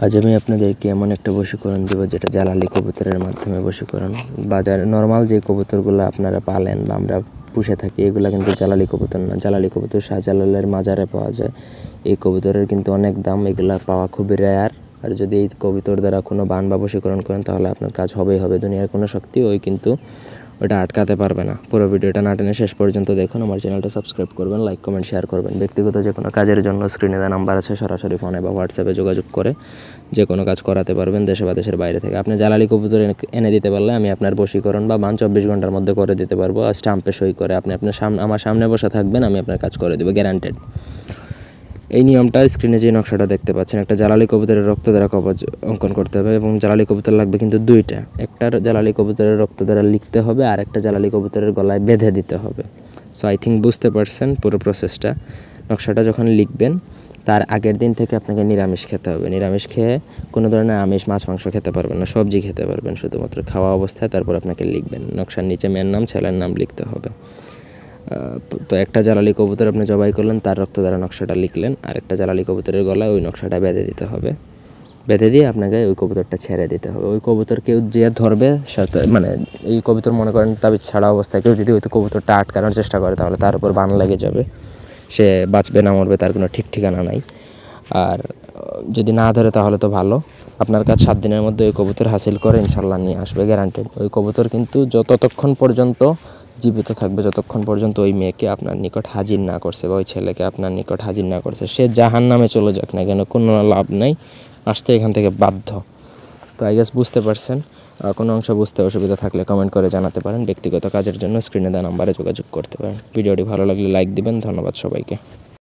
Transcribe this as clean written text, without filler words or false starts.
আজ আমি আপনাদেরকে এমন একটা বশীকরণ দেব যেটা জালালি কবুতরের মাধ্যমে বশীকরণ। বাজার নর্মাল যে কবুতরগুলো আপনারা পালেন বা আমরা পুষে থাকি এগুলো কিন্তু জালালি কবুতর না। জালালি কবুতর শাহজালালের মাজারে পাওয়া যায়। এই কবুতরের কিন্তু অনেক দাম, এগুলা পাওয়া খুবই রেয়ার। আর যদি এই কবুতর দ্বারা কোনো বান বা বশীকরণ করেন তাহলে আপনার কাজ হবেই হবে। দুনিয়ার কোনো শক্তি কিন্তু ওটা আটকাতে পারবে না। পুরো ভিডিওটা না টেনে শেষ পর্যন্ত দেখুন। আমার চ্যানেলটা সাবস্ক্রাইব করবেন, লাইক কমেন্ট শেয়ার করবেন। ব্যক্তিগত যে কোনো কাজের জন্য স্ক্রিনে দেওয়া নাম্বার আছে, সরাসরি ফোনে বা হোয়াটসঅ্যাপে যোগাযোগ করে যে কোনো কাজ করাতে পারবেন দেশে বা দেশের বাইরে থেকে। আপনি জালালি কবুতর এনে দিতে পারলে আমি আপনার বশীকরণ বা বান 24 ঘন্টার মধ্যে করে দিতে পারবো। আর স্টাম্পে সই করে আপনি আমার সামনে বসে থাকবেন, আমি আপনার কাজ করে দেবো, গ্যারান্টেড। এই নিয়মটা স্ক্রিনে যে নকশাটা দেখতে পাচ্ছেন, একটা জালালি কবুতরের রক্ত দ্বারা কবচ অঙ্কন করতে হবে এবং জালালি কবুতর লাগবে কিন্তু দুইটা। একটার জালালি কবুতরের রক্ত দ্বারা লিখতে হবে আর একটা জালালি কবুতরের গলায় বেঁধে দিতে হবে। সো আই থিঙ্ক বুঝতে পারছেন পুরো প্রসেসটা। নকশাটা যখন লিখবেন তার আগের দিন থেকে আপনাকে নিরামিষ খেতে হবে। নিরামিষ খেয়ে কোনো ধরনের আমিষ মাছ মাংস খেতে পারবেন না, সবজি খেতে পারবেন শুধুমাত্র খাওয়া অবস্থায়। তারপর আপনাকে লিখবেন, নকশার নিচে মেয়ের নাম ছেলের নাম লিখতে হবে। তো একটা জালালি কবুতর আপনি জবাই করলেন, তার রক্ত দ্বারা নকশাটা লিখলেন, আর একটা জালালি কবুতরের গলায় ওই নকশাটা বেঁধে দিতে হবে। বেঁধে দিয়ে আপনাকে ওই কবুতরটা ছেড়ে দিতে হবে। ওই কবুতর কেউ যে ধরবে সাথে মানে এই কবুতর মনে করেন তাবিজ ছাড়া অবস্থায় কেউ যদি ওই কবুতরটা আটকানোর চেষ্টা করে তাহলে তার উপর বান লেগে যাবে, সে বাঁচবে না মরবে তার কোনো ঠিক ঠিকানা নাই। আর যদি না ধরে তাহলে তো ভালো। আপনার কাজ 7 দিনের মধ্যে ওই কবুতর হাসিল করে ইনশাল্লাহ নিয়ে আসবে, গ্যারান্টেড। ওই কবুতর কিন্তু ততক্ষণ পর্যন্ত জীবিত থাকবে যতক্ষণ পর্যন্ত ওই মেয়েকে আপনার নিকট হাজির না করছে বা ওই ছেলেকে আপনার নিকট হাজির না করছে। সে জাহান্নামে চলে যাক না কেন, কোনো লাভ নেই, আসতে এখান থেকে বাধ্য। তো আই গেস বুঝতে পারছেন। কোনো অংশ বুঝতে অসুবিধা থাকলে কমেন্ট করে জানাতে পারেন। ব্যক্তিগত কাজের জন্য স্ক্রিনে দেওয়া নাম্বারে যোগাযোগ করতে পারেন। ভিডিওটি ভালো লাগলে লাইক দিবেন। ধন্যবাদ সবাইকে।